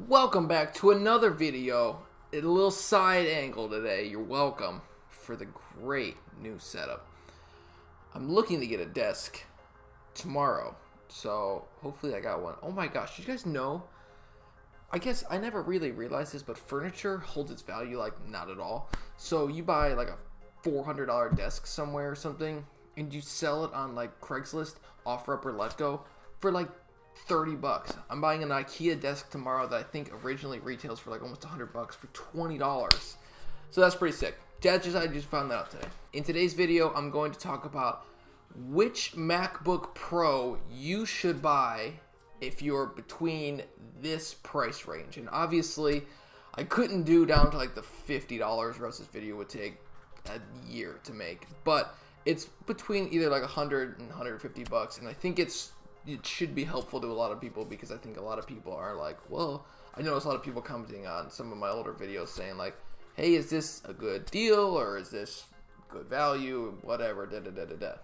Welcome back to another video. A little side angle today. You're welcome for the great new setup. I'm looking to get a desk tomorrow, so hopefully I got one. Oh my gosh, did you guys know? I guess I never really realized this, but furniture holds its value like not at all. So you buy like a $400 desk somewhere or something, and you sell it on like Craigslist, OfferUp or Letgo for like 30 bucks. I'm buying an IKEA desk tomorrow that I think originally retails for like almost 100 bucks for $20. So that's pretty sick. I just found that out today. In today's video, I'm going to talk about which MacBook Pro you should buy if you're between this price range. And obviously, I couldn't do down to like the $50 or else this video would take a year to make. But it's between either like 100 and 150 bucks, and I think it should be helpful to a lot of people because I think a lot of people are like, well, I notice a lot of people commenting on some of my older videos saying like, hey, is this a good deal or is this good value, whatever, da-da-da-da-da.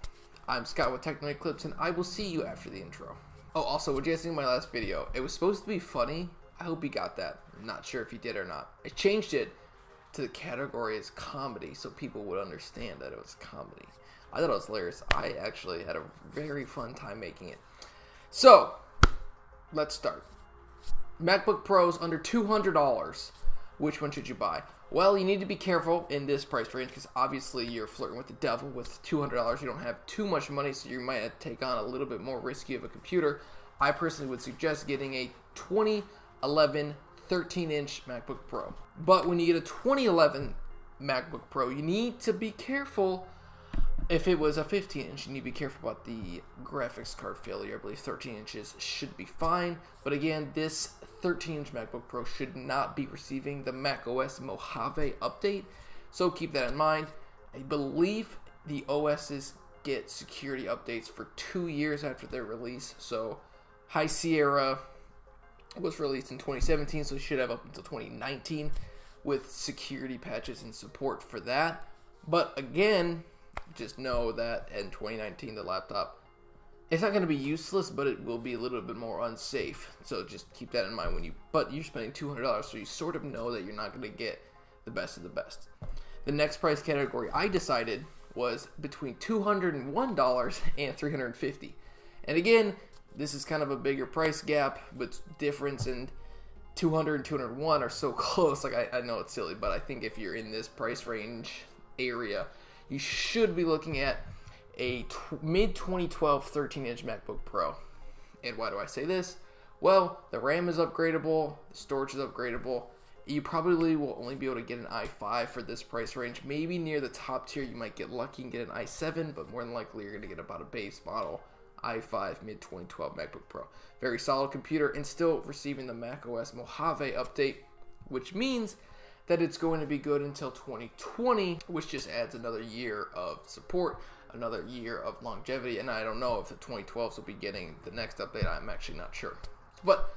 I'm Scott with Techno Clips, and I will see you after the intro. Oh, also, what you guys think of my last video? It was supposed to be funny. I hope you got that. I'm not sure if you did or not. I changed it to the category as comedy so people would understand that it was comedy. I thought it was hilarious. I actually had a very fun time making it. So, let's start. MacBook Pros under $200. Which one should you buy? Well, you need to be careful in this price range because obviously you're flirting with the devil. With $200, you don't have too much money, so you might have to take on a little bit more risky of a computer. I personally would suggest getting a 2011 13-inch MacBook Pro. But when you get a 2011 MacBook Pro, you need to be careful. If it was a 15-inch, you need to be careful about the graphics card failure. I believe 13 inches should be fine. But again, this 13-inch MacBook Pro should not be receiving the macOS Mojave update. So keep that in mind. I believe the OSs get security updates for 2 years after their release. So High Sierra was released in 2017, so it should have up until 2019 with security patches and support for that. But again, just know that in 2019 the laptop, it's not going to be useless, but it will be a little bit more unsafe. So just keep that in mind but you're spending $200, so you sort of know that you're not going to get the best of the best. The next price category I decided was between $201 and $350. And again, this is kind of a bigger price gap, but difference in 200 and 201 are so close. Like I know it's silly, but I think if you're in this price range area, you should be looking at a mid-2012 13-inch MacBook Pro. And why do I say this? Well, the RAM is upgradable, the storage is upgradable. You probably will only be able to get an i5 for this price range. Maybe near the top tier you might get lucky and get an i7, but more than likely you're going to get about a base model i5 mid-2012 MacBook Pro. Very solid computer and still receiving the macOS Mojave update, which means that it's going to be good until 2020, which just adds another year of support, another year of longevity, and I don't know if the 2012s will be getting the next update. I'm actually not sure. But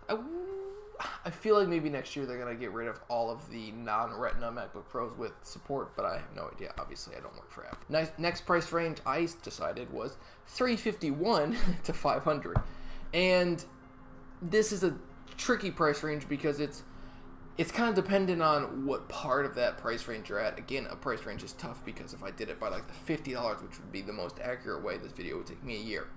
I feel like maybe next year they're going to get rid of all of the non-Retina MacBook Pros with support, but I have no idea. Obviously, I don't work for Apple. Next price range I decided was $351 to $500. And this is a tricky price range because it's kind of dependent on what part of that price range you're at. Again, a price range is tough because if I did it by like the $50, which would be the most accurate way, this video would take me a year.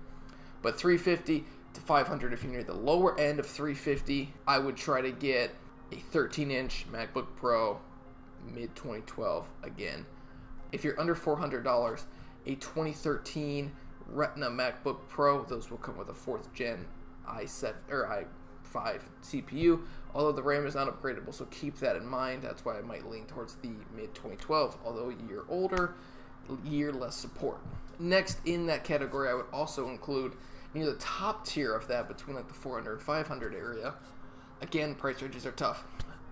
But $350 to $500, if you're near the lower end of $350, I would try to get a 13-inch MacBook Pro mid-2012 again. If you're under $400, a 2013 Retina MacBook Pro. Those will come with a 4th gen i7 or i5 CPU, although the RAM is not upgradable, so keep that in mind. That's why I might lean towards the mid-2012, although a year older, a year less support. Next in that category, I would also include near the top tier of that, between like the 400 and 500 area. Again, price ranges are tough.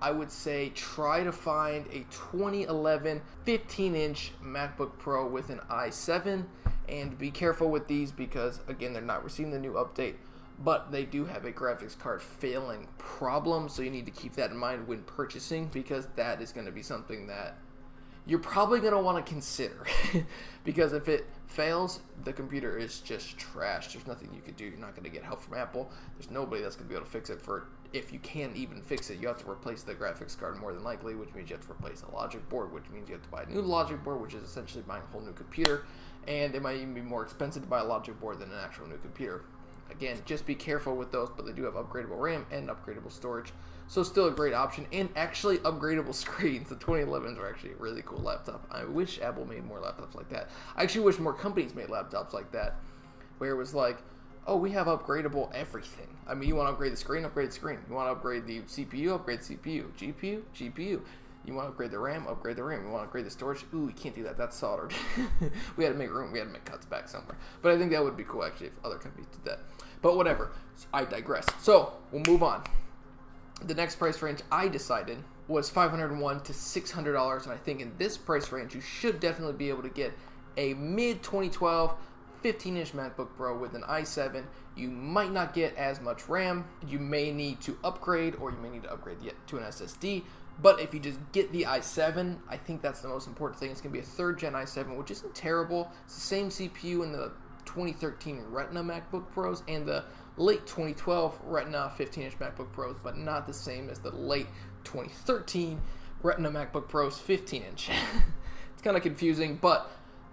I would say try to find a 2011 15-inch MacBook Pro with an i7, and be careful with these because, again, they're not receiving the new update, but they do have a graphics card failing problem, so you need to keep that in mind when purchasing because that is going to be something that you're probably going to want to consider because if it fails, the computer is just trash. There's nothing you can do. You're not going to get help from Apple. There's nobody that's going to be able to fix it for if you can even fix it, you have to replace the graphics card more than likely, which means you have to replace the logic board, which means you have to buy a new logic board, which is essentially buying a whole new computer, and it might even be more expensive to buy a logic board than an actual new computer. Again, just be careful with those, but they do have upgradable RAM and upgradable storage, so still a great option, and actually upgradable screens. The 2011s are actually a really cool laptop. I wish Apple made more laptops like that. I actually wish more companies made laptops like that, where it was like, oh, we have upgradable everything. I mean, you want to upgrade the screen, upgrade the screen. You want to upgrade the CPU, upgrade the CPU. GPU, GPU. You want to upgrade the RAM, upgrade the RAM. You want to upgrade the storage? Ooh, we can't do that. That's soldered. We had to make room. We had to make cuts back somewhere. But I think that would be cool, actually, if other companies did that. But whatever. I digress. So, we'll move on. The next price range I decided was $501 to $600. And I think in this price range, you should definitely be able to get a mid-2012 15-inch MacBook Pro with an i7. You might not get as much RAM. You may need to upgrade, or you may need to upgrade to an SSD. But if you just get the i7, I think that's the most important thing. It's going to be a 3rd gen i7, which isn't terrible. It's the same CPU in the 2013 Retina MacBook Pros and the late 2012 Retina 15-inch MacBook Pros, but not the same as the late 2013 Retina MacBook Pros 15-inch. It's kind of confusing, but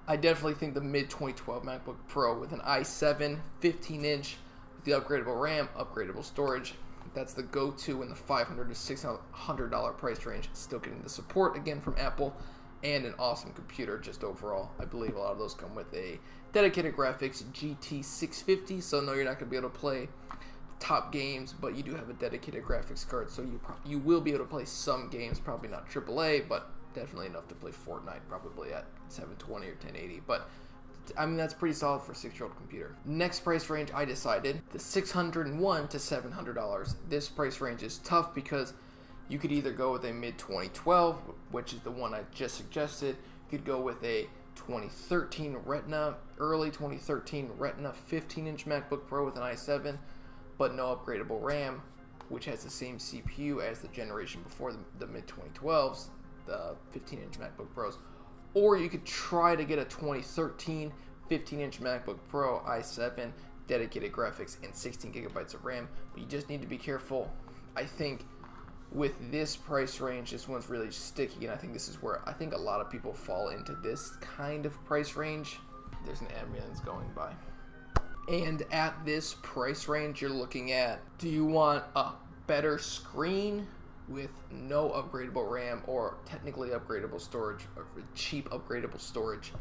I definitely think the mid-2012 MacBook Pro with an i7 15-inch with the upgradable RAM, upgradable storage, that's the go-to in the $500 to $600 price range. Still getting the support, again, from Apple, and an awesome computer just overall. I believe a lot of those come with a dedicated graphics GT 650, so no, you're not going to be able to play top games, but you do have a dedicated graphics card, so you will be able to play some games, probably not AAA, but definitely enough to play Fortnite, probably at 720 or 1080. But I mean, that's pretty solid for a 6-year-old computer. Next price range I decided, the $601 to $700. This price range is tough because you could either go with a mid-2012, which is the one I just suggested. You could go with a 2013 Retina, early 2013 Retina 15-inch MacBook Pro with an i7, but no upgradable RAM, which has the same CPU as the generation before the mid-2012s. The 15-inch MacBook Pros, or you could try to get a 2013 15-inch MacBook Pro i7, dedicated graphics, and 16 gigabytes of RAM, but you just need to be careful. I think with this price range, this one's really sticky, and I think this is where I think a lot of people fall into this kind of price range. There's an ambulance going by. And at this price range, you're looking at, do you want a better screen with no upgradable RAM or technically upgradable storage, or cheap upgradable storage,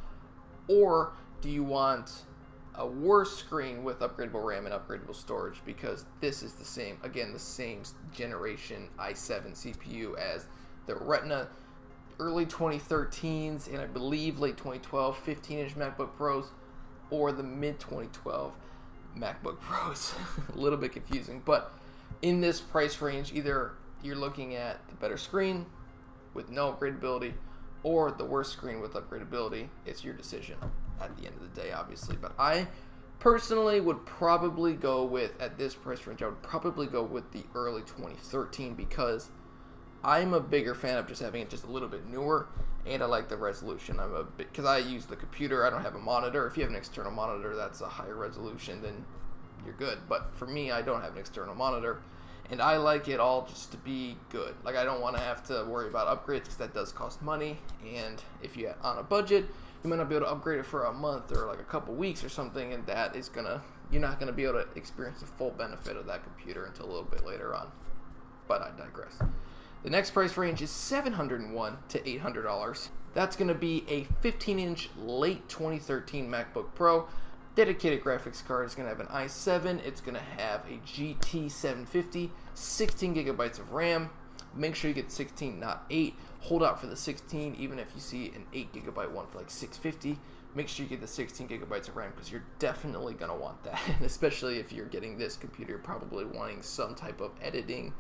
or do you want a worse screen with upgradable RAM and upgradable storage? Because this is the same, again, the same generation i7 CPU as the Retina early 2013s and I believe late 2012 15-inch MacBook Pros, or the mid 2012 MacBook Pros. A little bit confusing, but in this price range, either you're looking at the better screen with no upgradability or the worst screen with upgradability. It's your decision at the end of the day, obviously. But I personally would probably go with, at this price range, I would probably go with the early 2013 because I'm a bigger fan of just having it just a little bit newer, and I like the resolution. Because I use the computer, I don't have a monitor. If you have an external monitor that's a higher resolution, then you're good. But for me, I don't have an external monitor. And I like it all just to be good. Like, I don't want to have to worry about upgrades because that does cost money. And if you're on a budget, you might not be able to upgrade it for a month or like a couple weeks or something. And that is you're not going to be able to experience the full benefit of that computer until a little bit later on. But I digress. The next price range is $701 to $800. That's going to be a 15-inch late 2013 MacBook Pro. Dedicated graphics card is going to have an i7. It's going to have a GT 750, 16 gigabytes of RAM. Make sure you get 16, not 8. Hold out for the 16, even if you see an 8 gigabyte one for like $650. Make sure you get the 16 gigabytes of RAM because you're definitely going to want that. And especially if you're getting this computer, you're probably wanting some type of editing,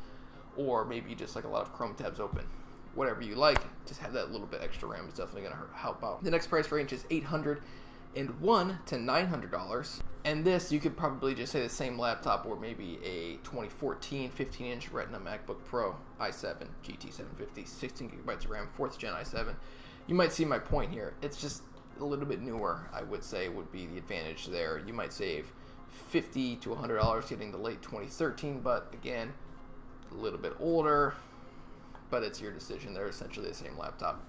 or maybe just like a lot of Chrome tabs open. Whatever you like, just have that little bit extra RAM. It's definitely going to help out. The next price range is $801 to $900, and this you could probably just say the same laptop, or maybe a 2014 15-inch Retina MacBook Pro i7 GT 750, 16 gigabytes of RAM, 4th gen i7. You might see my point here. It's just a little bit newer, I would say, would be the advantage there. You might save $50 to $100 getting the late 2013, but again, a little bit older, but it's your decision. They're essentially the same laptop.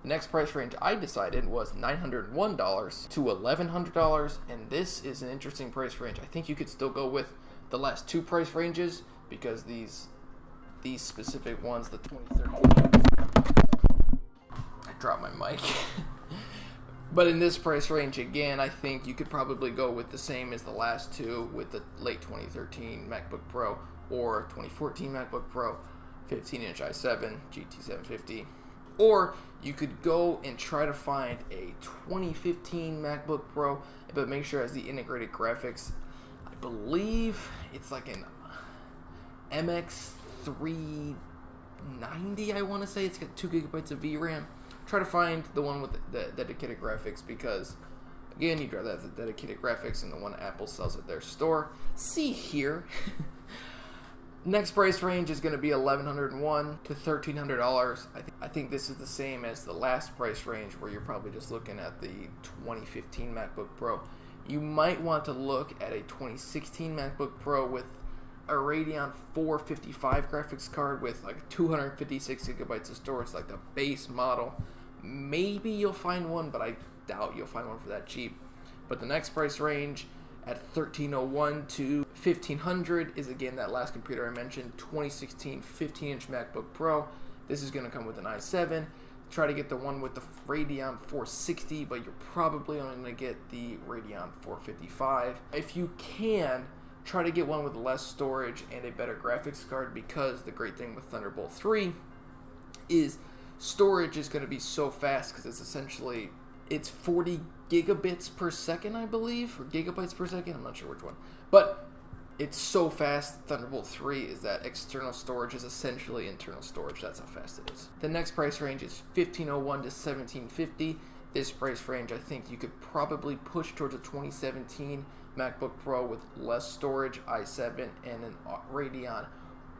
The next price range I decided was $901 to $1,100, and this is an interesting price range. I think you could still go with the last two price ranges because these specific ones, the 2013. I dropped my mic. But in this price range, again, I think you could probably go with the same as the last two with the late 2013 MacBook Pro or 2014 MacBook Pro, 15-inch i7, GT750. Or you could go and try to find a 2015 MacBook Pro, but make sure it has the integrated graphics. I believe it's like an MX 390, I want to say. It's got 2 gigabytes of VRAM. Try to find the one with the dedicated graphics because, again, you'd rather have the dedicated graphics than the one Apple sells at their store. See here. Next price range is going to be $1,101 to $1,300. I think this is the same as the last price range where you're probably just looking at the 2015 MacBook Pro. You might want to look at a 2016 MacBook Pro with a Radeon 455 graphics card with like 256 gigabytes of storage, like the base model. Maybe you'll find one, but I doubt you'll find one for that cheap. But the next price range at $1,301 to $1,500 is again that last computer I mentioned, 2016 15-inch MacBook Pro. This is going to come with an i7. Try to get the one with the Radeon 460, but you're probably only going to get the Radeon 455. If you can, try to get one with less storage and a better graphics card, because the great thing with Thunderbolt 3 is storage is going to be so fast because it's 40 gigabits per second, I believe, or gigabytes per second. I'm not sure which one, but it's so fast. Thunderbolt 3 is that external storage is essentially internal storage. That's how fast it is. The next price range is $1,501 to $1,750. This price range, I think you could probably push towards a 2017 MacBook Pro with less storage, i7, and an Radeon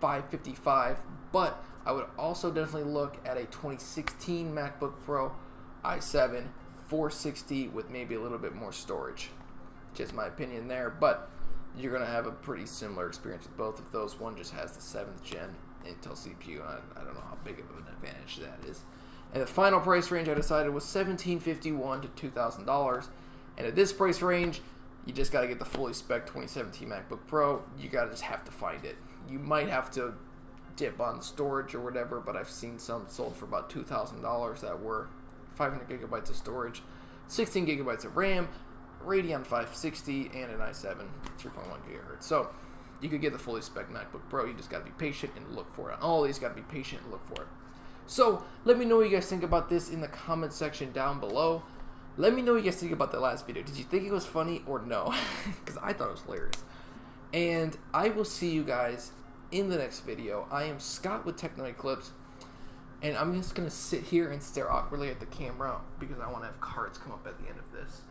555. But I would also definitely look at a 2016 MacBook Pro, i7, 460 with maybe a little bit more storage. Just my opinion there, but you're going to have a pretty similar experience with both of those. One just has the 7th gen Intel CPU, and I don't know how big of an advantage that is. And the final price range I decided was $1,751 to $2,000. And at this price range, you just got to get the fully spec 2017 MacBook Pro. You got to just have to find it. You might have to dip on the storage or whatever, but I've seen some sold for about $2,000 that were 500 gigabytes of storage, 16 gigabytes of RAM, Radeon 560, and an i7 3.1 gigahertz. So you could get the fully spec MacBook Pro. You just got to be patient and look for it. All these got to be patient and look for it. So let me know what you guys think about this in the comment section down below. Let me know what you guys think about the last video. Did you think it was funny or no? Because I thought it was hilarious. And I will see you guys in the next video. I am Scott with Technoid Clips, and I'm just going to sit here and stare awkwardly at the camera because I want to have cards come up at the end of this.